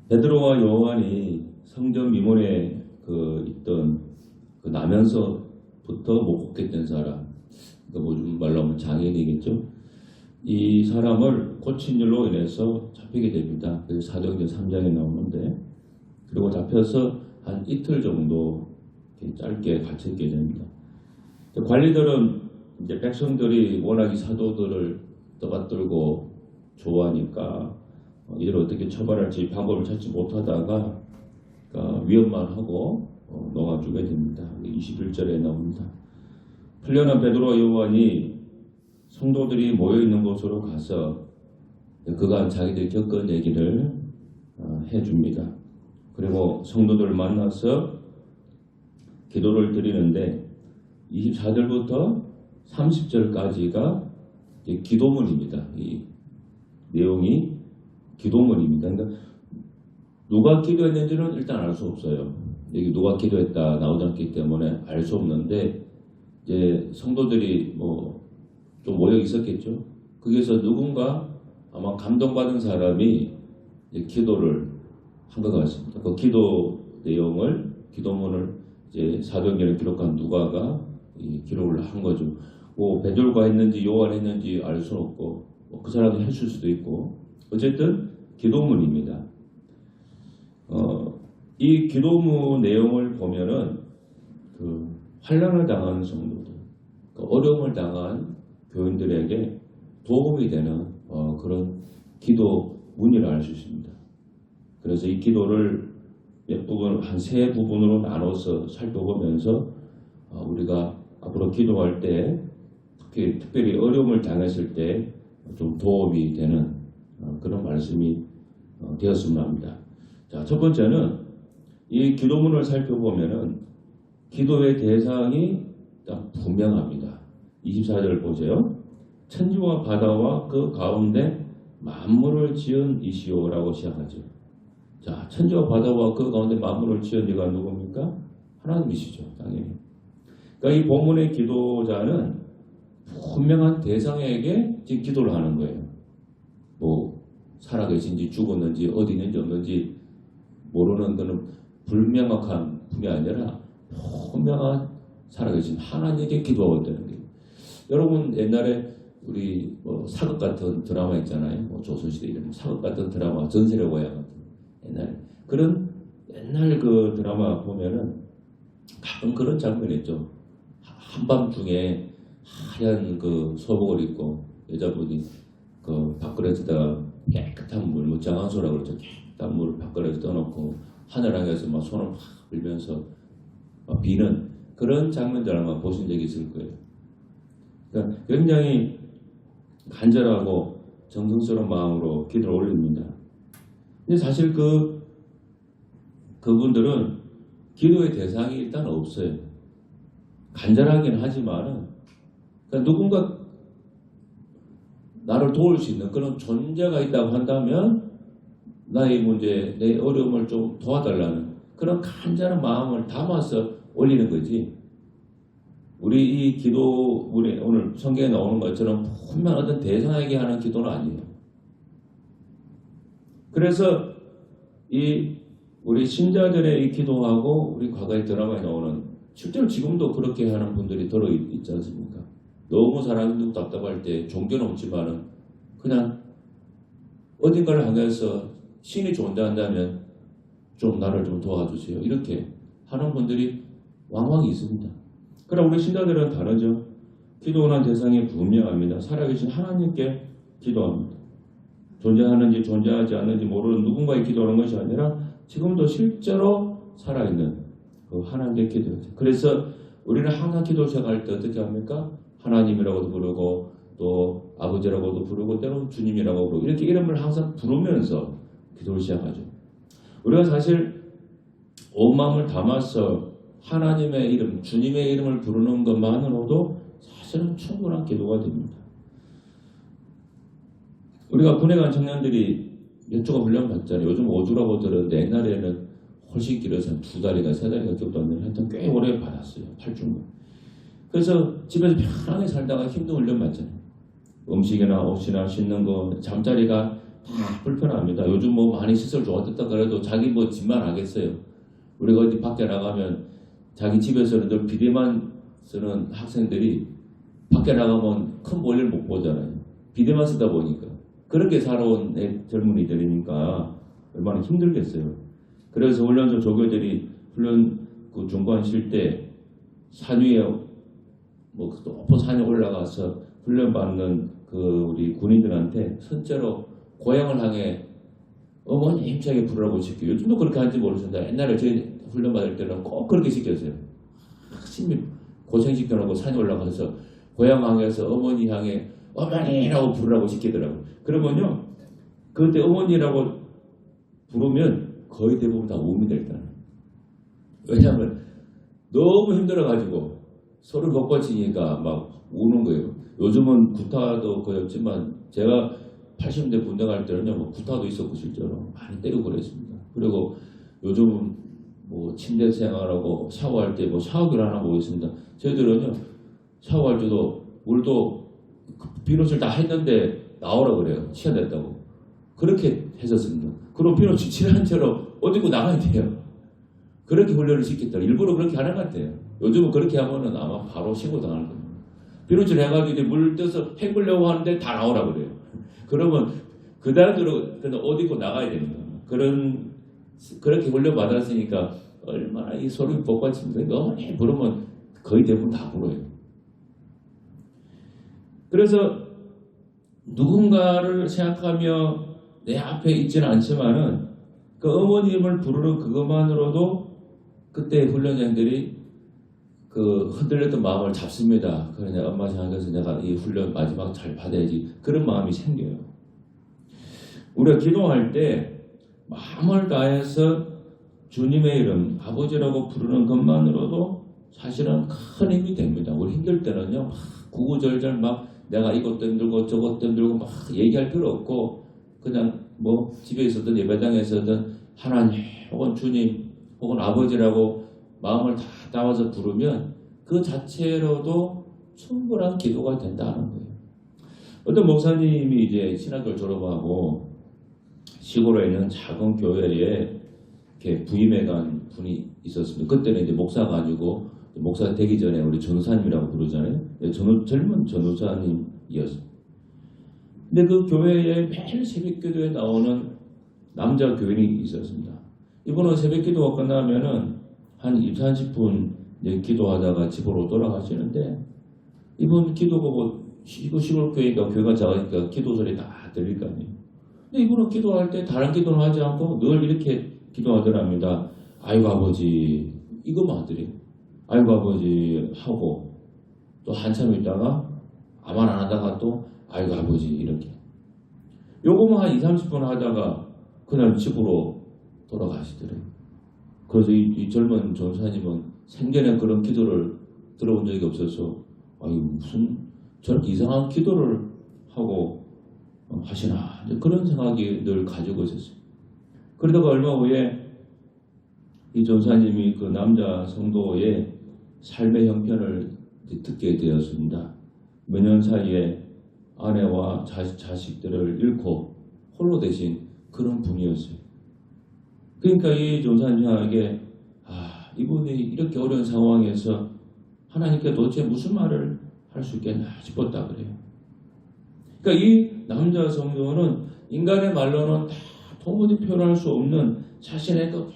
베드로와 요한이 성전 미문에 있던 나면서부터 못 걷겠던 사람, 요즘 말로 하면 장애인이겠죠. 이 사람을 고친 일로 인해서 잡히게 됩니다. 그래서 사도행전 3장에 나오는데, 그리고 잡혀서 한 이틀 정도 짧게 갇혀있게 됩니다. 관리들은 이제 백성들이 워낙 이 사도들을 떠받들고 좋아하니까 이를 어떻게 처벌할지 방법을 찾지 못하다가 위협만 하고 놓아주게 됩니다. 21절에 나옵니다. 풀려난 베드로와 요한이 성도들이 모여있는 곳으로 가서 그간 자기들이 겪은 얘기를 해줍니다. 그리고 성도들을 만나서 기도를 드리는데 24절부터 30절까지가 기도문입니다. 이 내용이 기도문입니다. 그러니까 누가 기도했는지는 일단 알 수 없어요. 여기 누가 기도했다 나오지 않기 때문에 알 수 없는데, 이제 성도들이 좀 모여 있었겠죠. 거기서 누군가 아마 감동받은 사람이 기도를 한 것 같습니다. 그 기도 내용을, 기도문을 이제 사도행전에 기록한 누가가 기록을 한 거죠. 베드로가 했는지 요한 했는지 알 수 없고, 그 사람이 했을 수도 있고, 어쨌든 기도문입니다. 이 기도문 내용을 보면은 환난을 당한 성도들, 어려움을 당한 교인들에게 도움이 되는 그런 기도문이라 할 수 있습니다. 그래서 이 기도를 몇 부분, 한 세 부분으로 나눠서 살펴보면서 우리가 앞으로 기도할 때, 특별히 어려움을 당했을 때 좀 도움이 되는 그런 말씀이 되었으면 합니다. 자, 첫 번째는 이 기도문을 살펴보면은 기도의 대상이 딱 분명합니다. 24절 보세요. 천지와 바다와 그 가운데 만물을 지은 이시오라고 시작하죠. 자, 천지와 바다와 그 가운데 만물을 지은 이가 누굽니까? 하나님이시죠, 당연히. 그러니까 이 본문의 기도자는 분명한 대상에게 지금 기도를 하는 거예요. 살아계신지 죽었는지 어디 있는지 없는지 모르는 것은 불명확한 분이 아니라 분명한 살아계신 하나님께 기도하고 있다는 거예요. 여러분 옛날에 우리 사극 같은 드라마 있잖아요. 조선시대 이런 사극 같은 드라마, 전설의 고향 같은 옛날에 그런 옛날 그 드라마 보면은 가끔 그런 장면이 있죠. 한밤중에 하얀 소복을 입고 여자분이 밥그릇에다가 깨끗한 물, 장안소라고 그러죠. 깨끗한 물을 밥그릇에 떠놓고 하늘 향해서 막 손을 팍 빌면서 비는 그런 장면들 아마 보신 적이 있을 거예요. 그러니까 굉장히 간절하고 정성스러운 마음으로 기도를 올립니다. 근데 사실 그분들은 기도의 대상이 일단 없어요. 간절하긴 하지만은 그러니까 누군가 나를 도울 수 있는 그런 존재가 있다고 한다면 나의 문제, 내 어려움을 좀 도와달라는 그런 간절한 마음을 담아서 올리는 거지. 우리 이 기도문에 오늘 성경에 나오는 것처럼 분명 어떤 대상에게 하는 기도는 아니에요. 그래서 우리 신자들의 이 기도하고 우리 과거의 드라마에 나오는 실제로 지금도 그렇게 하는 분들이 들어있지 않습니까? 너무 사람이 누구 답답할 때 종교는 없지만은 그냥 어딘가를 향해서 신이 존재한다면 좀 나를 좀 도와주세요. 이렇게 하는 분들이 왕왕 있습니다. 그러나 우리 신자들은 다르죠. 기도하는 대상이 분명합니다. 살아계신 하나님께 기도합니다. 존재하는지 존재하지 않는지 모르는 누군가의 기도하는 것이 아니라 지금도 실제로 살아있는 그 하나님께 기도하죠. 그래서 우리는 항상 기도 시작할 때 어떻게 합니까? 하나님이라고도 부르고 또 아버지라고도 부르고 때로는 주님이라고 부르고 이렇게 이름을 항상 부르면서 기도를 시작하죠. 우리가 사실 온 마음을 담아서 하나님의 이름, 주님의 이름을 부르는 것만으로도 사실은 충분한 기도가 됩니다. 우리가 군에 간 청년들이 몇 주간 훈련 받잖아요. 요즘 5주라고 들었는데 옛날에는 훨씬 길어서 2달인가 3달인가 기억도 안 나요. 하여튼 꽤 오래 받았어요. 8주간. 그래서 집에서 편하게 살다가 힘든 훈련 받잖아요. 음식이나 옷이나 씻는 거, 잠자리가 다 불편합니다. 요즘 뭐 많이 시설 좋아졌다 그래도 자기 뭐 집만 하겠어요. 우리가 어디 밖에 나가면 자기 집에서는 늘 비데만 쓰는 학생들이 밖에 나가면 큰 볼일 못 보잖아요. 비데만 쓰다 보니까. 그렇게 살아온 젊은이들이니까 얼마나 힘들겠어요. 그래서 훈련소 조교들이 훈련 그 중간 쉴 때 산 위에 뭐 높은 산에 올라가서 훈련받는 그 우리 군인들한테 선제로 고향을 향해 어머니 힘차게 부르라고 시켜요. 요즘도 그렇게 하는지 모르겠습니다. 옛날에 저희 훈련 받을 때는 꼭 그렇게 시켰어요. 열심히 고생시켜놓고 산에 올라가서 고향 향해서 어머니 향해 어머니라고 부르라고 시키더라고요. 그러면요 그때 어머니라고 부르면 거의 대부분 다 웁니다 일단. 왜냐하면 너무 힘들어가지고 소를 못 거치니까 막 우는 거예요. 요즘은 구타도 거의 없지만 제가 80년대 군대 갈 때는요 뭐 구타도 있었고 실제로 많이 때리고 그랬습니다. 그리고 요즘은 뭐 침대 생활하고 샤워할 때 뭐 샤워기를 하나 보겠습니다. 저희들은요 샤워할 때도 물도 비누칠 다 했는데 나오라 그래요. 시간 됐다고. 그렇게 했었습니다. 그럼 비누칠 칠한 채로 어디 고 나가야 돼요. 그렇게 훈련을 시켰다. 일부러 그렇게 하는 것 같아요. 요즘은 그렇게 하면은 아마 바로 신고 당하는 거예요. 비누칠 해가지고 이제 물 떠서 헹구려고 하는데 다 나오라 그래요. 그러면 그다음으로 그냥 옷 입고 나가야 됩니다. 그렇게 훈련 받았으니까 얼마나 이 소리 복받칩니까? 너무 부르면 거의 대부분 다 불어요. 그래서 누군가를 생각하며 내 앞에 있지는 않지만은 그 어머님을 부르는 그것만으로도 그때 훈련장들이 그 흔들렸던 마음을 잡습니다. 그러냐 엄마 생각해서 내가 이 훈련 마지막 잘 받아야지 그런 마음이 생겨요. 우리가 기도할 때 마음을 다해서 주님의 이름 아버지라고 부르는 것만으로도 사실은 큰 힘이 됩니다. 우리 힘들 때는요 막 구구절절 막 내가 이것도 힘들고 저것도 힘들고 막 얘기할 필요 없고 그냥 뭐 집에 있었든 예배당에서든 하나님 혹은 주님 혹은 아버지라고 마음을 다 담아서 부르면 그 자체로도 충분한 기도가 된다는 거예요. 어떤 목사님이 이제 신학교를 졸업하고 시골에 있는 작은 교회에 이렇게 부임해 간 분이 있었습니다. 그때는 이제 목사가 아니고 목사 되기 전에 우리 전우사님이라고 부르잖아요. 젊은 전우사님이었어요. 근데 그 교회에 매일 새벽기도에 나오는 남자 교인이 있었습니다. 이분은 새벽기도가 끝나면은 한 20-30분 기도하다가 집으로 돌아가시는데 이분 기도가 뭐 시골 교회니까 교회가 작으니까 기도 소리 다 들릴 거 아니에요. 근데 이분은 기도할 때 다른 기도는 하지 않고 늘 이렇게 기도하더랍니다. 아이고 아버지 이거만 하더래요. 아이고 아버지 하고 또 한참 있다가 아만 안 하다가 또 아이고 아버지 이렇게 요거만 한 20-30분 하다가 그날 집으로 돌아가시더래요. 그래서 이 젊은 전사님은 생전에 그런 기도를 들어본 적이 없어서 아유 무슨 저렇게 이상한 기도를 하고 하시나 그런 생각이 늘 가지고 있었어요. 그러다가 얼마 후에 이 전사님이 그 남자 성도의 삶의 형편을 듣게 되었습니다. 몇 년 사이에 아내와 자식들을 잃고 홀로 되신 그런 분이었어요. 그러니까 이 전사님에게 이분이 이렇게 어려운 상황에서 하나님께 도대체 무슨 말을 할 수 있겠나 싶었다 그래요. 그러니까 이 남자 성도는 인간의 말로는 다 도무지 표현할 수 없는 자신의 그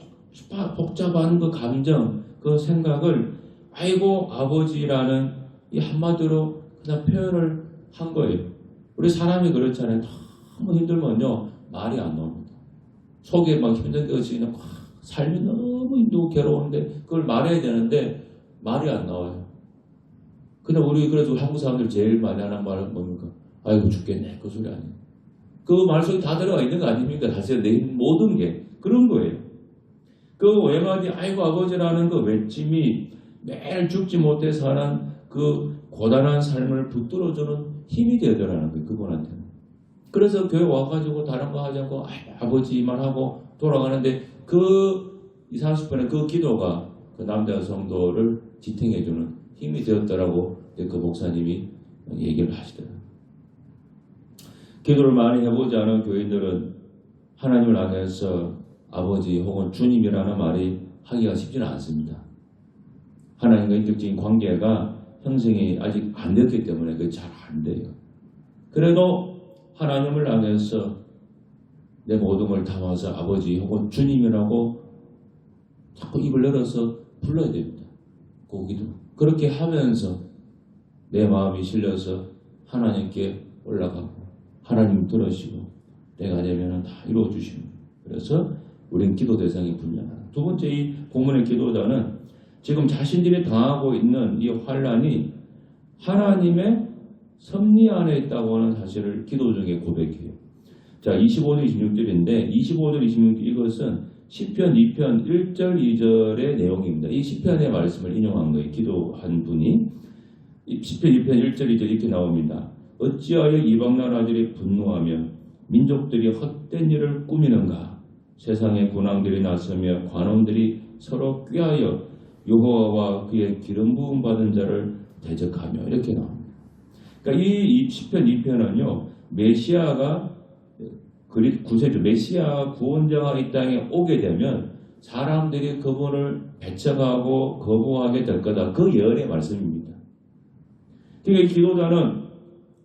복잡한 그 감정, 그 생각을 아이고 아버지라는 이 한마디로 그냥 표현을 한 거예요. 우리 사람이 그렇잖아요. 너무 힘들면요 말이 안 나옵니다. 속에 막 힘든 것이 그냥 삶이 너무 힘들고 괴로운데 그걸 말해야 되는데 말이 안 나와요. 그냥 우리 그래도 한국 사람들 제일 많이 하는 말은 뭡니까? 아이고 죽겠네 그 소리 아니에요. 그 말 속에 다 들어가 있는 거 아닙니까? 사실 내 모든 게 그런 거예요. 그 외마디 아이고 아버지라는 그 외침이 매일 죽지 못해 사는 그 고단한 삶을 붙들어주는 힘이 되더라는 거예요. 그분한테는. 그래서 교회 와가지고 다른 거 하지 않고 아버지만 하고 돌아가는데 그 20-30분의 그 기도가 그 남자 성도를 지탱해주는 힘이 되었더라고 그 목사님이 얘기를 하시더라고요. 기도를 많이 해보지 않은 교인들은 하나님을 향해서 아버지 혹은 주님이라는 말이 하기가 쉽지는 않습니다. 하나님과 인격적인 관계가 형성이 아직 안 됐기 때문에 그게 잘 안 돼요. 그래도 하나님을 향해서 내 모든 걸 담아서 아버지 혹은 주님이라고 자꾸 입을 열어서 불러야 됩니다. 고기도 그렇게 하면서 내 마음이 실려서 하나님께 올라가고 하나님 들으시고 내가 되면 다 이루어주시는 거예요. 그래서 우리는 기도 대상이 분명하다. 두 번째 이 본문의 기도자는 지금 자신들이 당하고 있는 이 환란이 하나님의 섭리 안에 있다고 하는 사실을 기도 중에 고백해요. 자, 25절 26절인데 25절 26절 이것은 시편 2편 1절 2절의 내용입니다. 이 시편의 말씀을 인용한 거예요. 기도한 분이 시편 2편 1절 2절 이렇게 나옵니다. 어찌하여 이방 나라들이 분노하며 민족들이 헛된 일을 꾸미는가? 세상의 군왕들이 나서며 관원들이 서로 꾀하여 여호와와 그의 기름 부음 받은 자를 대적하며 이렇게 나옵니다. 그러니까 이 시편 2편은요. 메시아가 구세주 메시아 구원자가 이 땅에 오게 되면 사람들이 그분을 배척하고 거부하게 될 거다. 그 예언의 말씀입니다. 그러니까 이 기도자는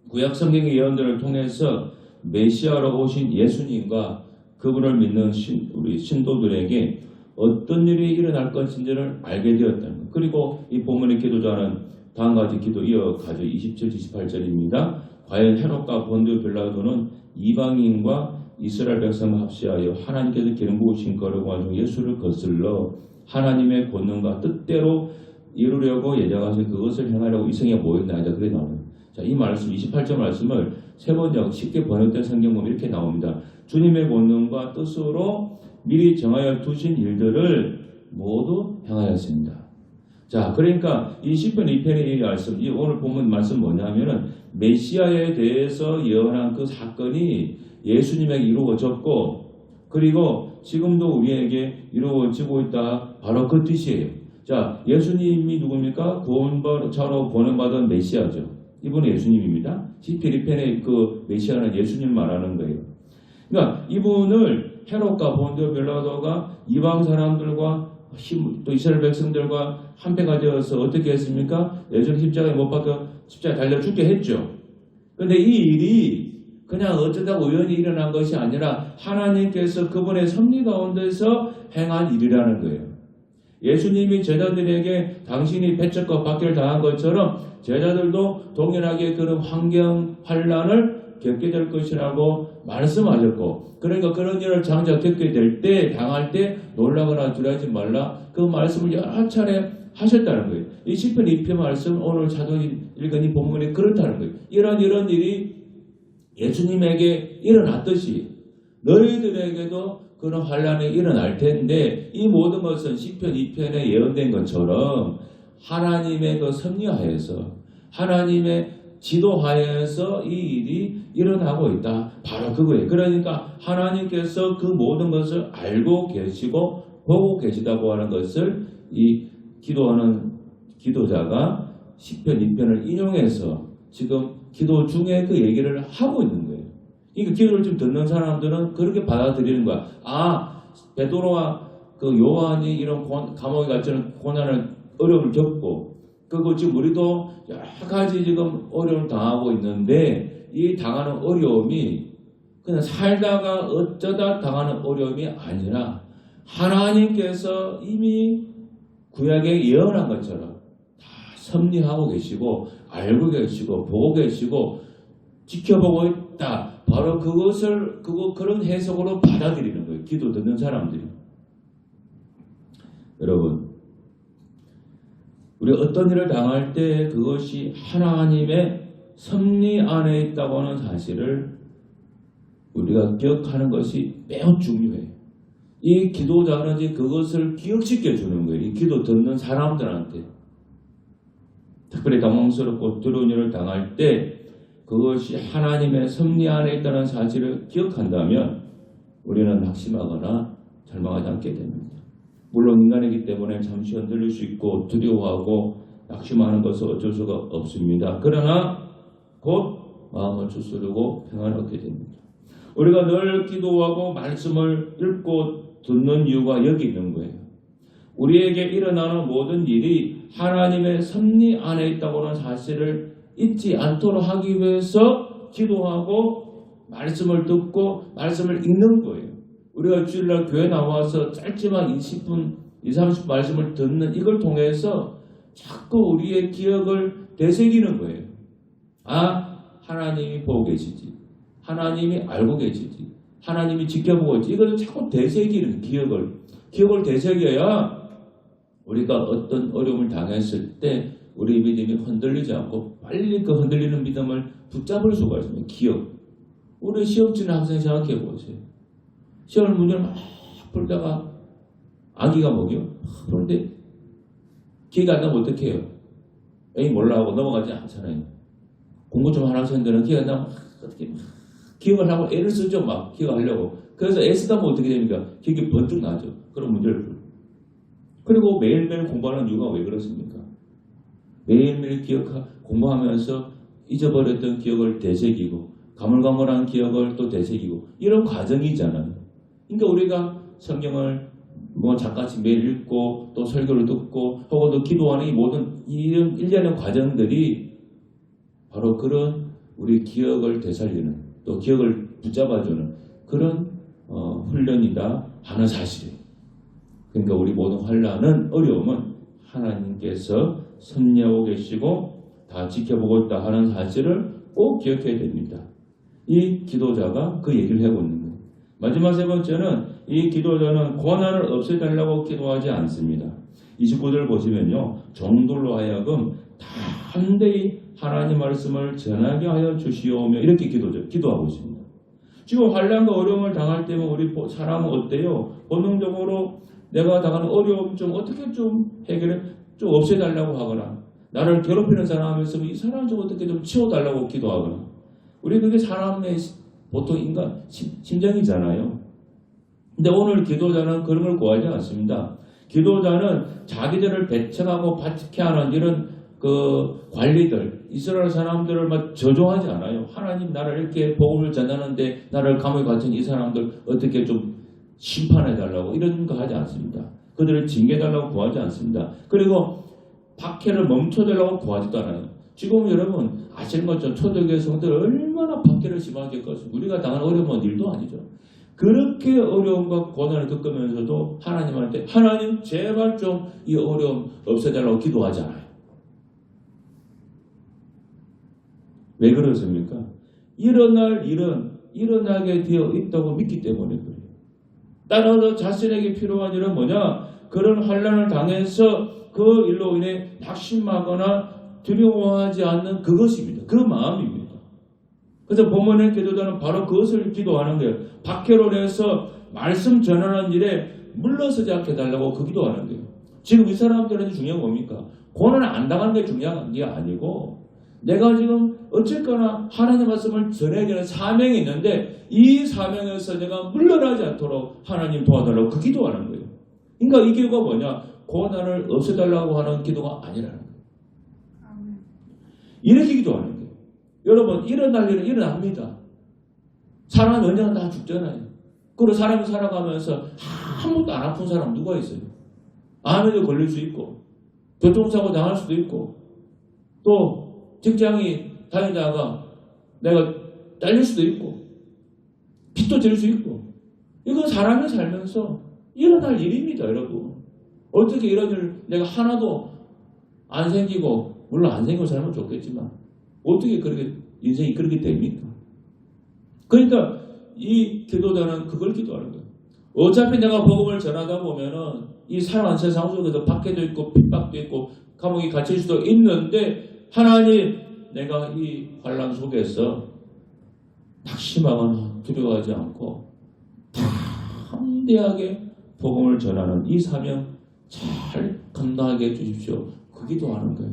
구약 성경의 예언들을 통해서 메시아로 오신 예수님과 그분을 믿는 우리 신도들에게 어떤 일이 일어날 것인지를 알게 되었다는 것. 그리고 이 본문의 기도자는 다음과 같이 기도 이어가죠. 27, 28절입니다. 과연 헤롯과 본디오 빌라도는 이방인과 이스라엘 백성과 합시하여 하나님께서 기름 부으신 거룩한 중 예수를 거슬러 하나님의 권능과 뜻대로 이루려고 예정하신 그것을 행하려고 이성에 모였나이다. 그래 나옵니다. 자, 이 말씀 28절 말씀을 세 번역 쉽게 번역된 성경 보면 이렇게 나옵니다. 주님의 권능과 뜻으로 미리 정하여 두신 일들을 모두 행하였습니다. 자, 그러니까 이 시편 2편의 이 말씀, 이 오늘 본문 말씀 뭐냐면은 메시아에 대해서 예언한 그 사건이 예수님에게 이루어졌고 그리고 지금도 우리에게 이루어지고 있다. 바로 그 뜻이에요. 자, 예수님이 누굽니까? 구원자로 권능받은 메시아죠. 이분은 예수님입니다. 시편 2편의 그 메시아는 예수님 말하는 거예요. 그러니까 이분을 헤롯과 본디오 빌라도가 이방 사람들과 또 이스라엘 백성들과 한패가 되어서 어떻게 했습니까? 예수님 십자가에 못 박혀 십자가에 달려 죽게 했죠. 그런데 이 일이 그냥 어쩌다 우연히 일어난 것이 아니라 하나님께서 그분의 섭리 가운데서 행한 일이라는 거예요. 예수님이 제자들에게 당신이 배척과 박해를 당한 것처럼 제자들도 동일하게 그런 환경 환란을 겪게 될 것이라고 말씀하셨고 그러니까 그런 일을 장작 겪게 될 때 당할 때 놀라거나 두려워하지 말라 그 말씀을 여러 차례 하셨다는 거예요. 이 시편 2편 말씀 오늘 자동이 읽은 이 본문이 그렇다는 거예요. 이런 일이 예수님에게 일어났듯이 너희들에게도 그런 환란이 일어날 텐데 이 모든 것은 시편 2편에 예언된 것처럼 하나님의 그 섭리하에서 하나님의 지도하에서 이 일이 일어나고 있다. 바로 그거예요. 그러니까 하나님께서 그 모든 것을 알고 계시고 보고 계시다고 하는 것을 이 기도하는 기도자가 시편 2편을 인용해서 지금 기도 중에 그 얘기를 하고 있는 거예요. 그러니까 기도를 좀 듣는 사람들은 그렇게 받아들이는 거야. 아, 베드로와 그 요한이 이런 감옥에 갇히는 고난을 어려움을 겪고 그리고 지금 우리도 여러 가지 지금 어려움을 당하고 있는데 이 당하는 어려움이 그냥 살다가 어쩌다 당하는 어려움이 아니라 하나님께서 이미 구약에 예언한 것처럼 다 섭리하고 계시고 알고 계시고 보고 계시고 지켜보고 있다. 바로 그것을 그런 해석으로 받아들이는 거예요. 기도 듣는 사람들이. 여러분, 우리 어떤 일을 당할 때 그것이 하나님의 섭리 안에 있다고 하는 사실을 우리가 기억하는 것이 매우 중요해요. 이 기도자는 이제 그것을 기억시켜 주는 거예요. 이 기도 듣는 사람들한테. 특별히 당황스럽고 두려운 일을 당할 때 그것이 하나님의 섭리 안에 있다는 사실을 기억한다면 우리는 낙심하거나 절망하지 않게 됩니다. 물론 인간이기 때문에 잠시 흔들릴 수 있고 두려워하고 낙심하는 것은 어쩔 수가 없습니다. 그러나 곧 마음을 추스르고 평안을 얻게 됩니다. 우리가 늘 기도하고 말씀을 읽고 듣는 이유가 여기 있는 거예요. 우리에게 일어나는 모든 일이 하나님의 섭리 안에 있다고 하는 사실을 잊지 않도록 하기 위해서 기도하고 말씀을 듣고 말씀을 읽는 거예요. 우리가 주일날 교회 나와서 짧지만 20분, 30분 말씀을 듣는 이걸 통해서 자꾸 우리의 기억을 되새기는 거예요. 아, 하나님이 보고 계시지. 하나님이 알고 계시지. 하나님이 지켜보고 있지. 이걸 자꾸 되새기는 기억을 되새겨야 우리가 어떤 어려움을 당했을 때 우리 믿음이 흔들리지 않고 빨리 그 흔들리는 믿음을 붙잡을 수가 있습니다. 기억. 우리 시험 치는 학생 생각해 보세요. 시험 문제를 막 풀다가 암기가 먹여. 그런데 기억이 안 나면 어떻게 해요? 에이 몰라 하고 넘어가지 않잖아요. 공부 좀 하는 학생들은 기억이 안 나면 어떻게 기억을 하고 애를 쓰죠. 막 기억하려고. 그래서 애 쓰다 보면 어떻게 됩니까? 기억이 번뜩 나죠. 그런 문제를 풀고. 그리고 매일매일 공부하는 이유가 왜 그렇습니까? 매일매일 공부하면서 잊어버렸던 기억을 되새기고 가물가물한 기억을 또 되새기고 이런 과정이잖아요. 그러니까 우리가 성경을 잠깐씩 매일 읽고 또 설교를 듣고 혹은 또 기도하는 이 모든 이런 일련의 과정들이 바로 그런 우리 기억을 되살리는 또 기억을 붙잡아주는 그런 훈련이다 하는 사실이에요. 그러니까 우리 모든 환난은 어려움은 하나님께서 섭리하고 계시고 다 지켜보고 있다 하는 사실을 꼭 기억해야 됩니다. 이 기도자가 그 얘기를 하고 있는 거예요. 마지막 세 번째는 이 기도자는 고난을 없애달라고 기도하지 않습니다. 29절 보시면요. 종들로 하여금 담대히 하나님 말씀을 전하게 하여 주시오며 이렇게 기도하고 있습니다. 지금 환난과 어려움을 당할 때면 우리 사람은 어때요? 본능적으로 내가 당하는 어려움 좀 어떻게 좀 해결해 좀 없애달라고 하거나 나를 괴롭히는 사람 있으면 이 사람 좀 어떻게 좀 치워달라고 기도하거나 우리 그게 사람의 보통 인간 심정이잖아요. 근데 오늘 기도자는 그런 걸 구하지 않습니다. 기도자는 자기들을 배척하고 박해하는 이런 그 관리들, 이스라엘 사람들을 막 저주하지 않아요. 하나님 나를 이렇게 복음을 전하는데 나를 감옥에 갇힌 이 사람들 어떻게 좀 심판해달라고 이런 거 하지 않습니다. 그들을 징계해달라고 구하지 않습니다. 그리고 박해를 멈춰달라고 구하지도 않아요. 지금 여러분 아시는 것처럼 초대교회 성도들 얼마나 박해를 심하게 겪었습니까? 우리가 당하는 어려움은 일도 아니죠. 그렇게 어려움과 고난을 겪으면서도 하나님한테 하나님 제발 좀 이 어려움 없애달라고 기도하지 않아요. 왜 그렇습니까? 일어날 일은 일어나게 되어 있다고 믿기 때문에 그래요. 따라서 자신에게 필요한 일은 뭐냐? 그런 환난을 당해서 그 일로 인해 낙심하거나 두려워하지 않는 그것입니다. 그 마음입니다. 그래서 본문의 기도자는 바로 그것을 기도하는 거예요. 박해로 인해서 말씀 전하는 일에 물러서지 않게 해달라고 그 기도하는 거예요. 지금 이 사람들한테 중요한 건 뭡니까? 고난을 안 당하는 게 중요한 게 아니고 내가 지금 어쨌거나 하나님의 말씀을 전해야 되는 사명이 있는데 이 사명에서 내가 물러나지 않도록 하나님 도와달라고 그 기도하는 거예요. 그러니까 이 기도가 뭐냐? 고난을 없애달라고 하는 기도가 아니라는 거예요. 이렇게 기도하는 거예요. 여러분 일어날 일은 일어납니다. 사람은 언제나 다 죽잖아요. 그리고 사람이 살아가면서 한 번도 안 아픈 사람 누가 있어요? 암에도 걸릴 수 있고 교통사고 당할 수도 있고 또 직장이 다니다가 내가 잘릴 수도 있고 빚도 질 수 있고 이건 사람이 살면서 일어날 일입니다. 여러분 어떻게 이런 일 내가 하나도 안 생기고 물론 안 생기고 살면 좋겠지만 어떻게 그렇게 인생이 그렇게 됩니까? 그러니까 이 기도자는 그걸 기도하는 거예요. 어차피 내가 복음을 전하다 보면은 이 사랑하는 세상 속에서 박해도 있고 핍박도 있고 감옥에 갇힐 수도 있는데 하나님 내가 이 환난 속에서 낙심하거나 두려워하지 않고 담대하게 복음을 전하는 이 사명 잘 감당하게 해주십시오. 그 기도하는 거예요.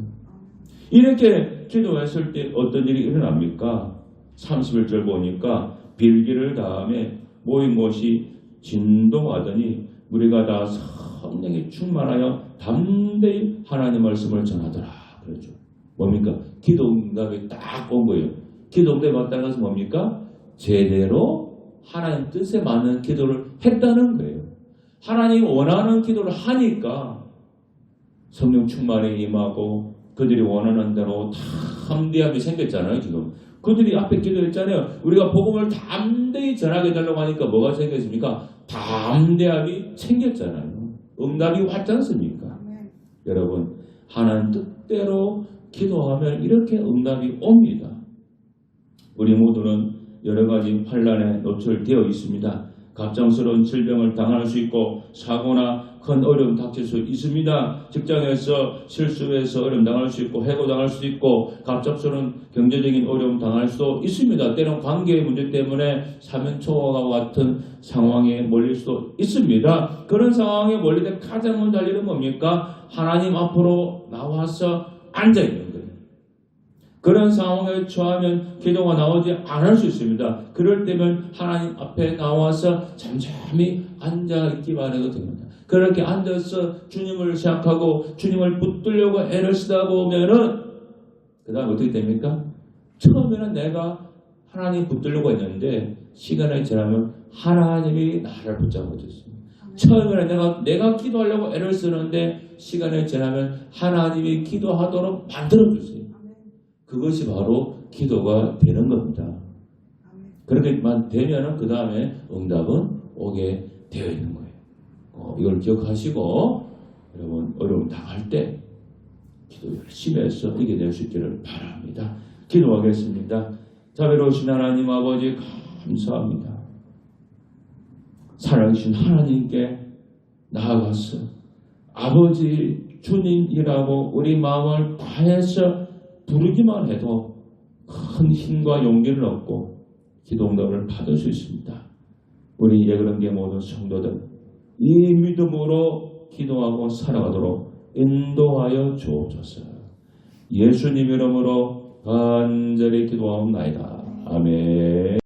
이렇게 기도했을 때 어떤 일이 일어납니까? 31절 보니까 빌기를 다음에 모인 곳이 진동하더니 무리가 다 성령에 충만하여 담대히 하나님 말씀을 전하더라. 그렇죠. 뭡니까? 기도 응답이 딱 온 거예요. 기도 응답받다는 것은 뭡니까? 제대로 하나님 뜻에 맞는 기도를 했다는 거예요. 하나님 원하는 기도를 하니까 성령 충만이 임하고 그들이 원하는 대로 담대함이 생겼잖아요. 지금 그들이 앞에 기도했잖아요. 우리가 복음을 담대히 전하게 달라고 하니까 뭐가 생겼습니까? 담대함이 생겼잖아요. 응답이 왔지 않습니까? 여러분, 하나님 뜻대로 기도하면 이렇게 응답이 옵니다. 우리 모두는 여러 가지 환난에 노출되어 있습니다. 갑작스러운 질병을 당할 수 있고 사고나 큰 어려움 닥칠 수 있습니다. 직장에서 실수해서 어려움 당할 수 있고 해고 당할 수 있고 갑작스러운 경제적인 어려움 당할 수도 있습니다. 때론 관계의 문제 때문에 사면초와 같은 상황에 몰릴 수도 있습니다. 그런 상황에 몰릴 때 가장 먼저 할 일은 뭡니까? 하나님 앞으로 나와서 앉아있는 거예요. 그런 상황에 처하면 기도가 나오지 않을 수 있습니다. 그럴 때면 하나님 앞에 나와서 잠잠히 앉아있기만 해도 됩니다. 그렇게 앉아서 주님을 생각하고 주님을 붙들려고 애를 쓰다 보면은 그 다음 어떻게 됩니까? 처음에는 내가 하나님 붙들려고 했는데 시간이 지나면 하나님이 나를 붙잡아 줬습니다. 처음에는 내가 기도하려고 애를 쓰는데 시간이 지나면 하나님이 기도하도록 만들어 주세요. 그것이 바로 기도가 되는 겁니다. 그렇게만 되면은 그 다음에 응답은 오게 되어 있는 거예요. 이걸 기억하시고 여러분 어려움 당할 때 기도 열심히 해서 이겨낼 수 있기를 바랍니다. 기도하겠습니다. 자비로우신 하나님 아버지 감사합니다. 살아계신 하나님께 나아가서 아버지 주님이라고 우리 마음을 다해서 부르기만 해도 큰 힘과 용기를 얻고 기도응답을 받을 수 있습니다. 우리 예그런게 모든 성도들 이 믿음으로 기도하고 살아가도록 인도하여 주옵소서. 예수님 이름으로 간절히 기도하옵나이다. 아멘.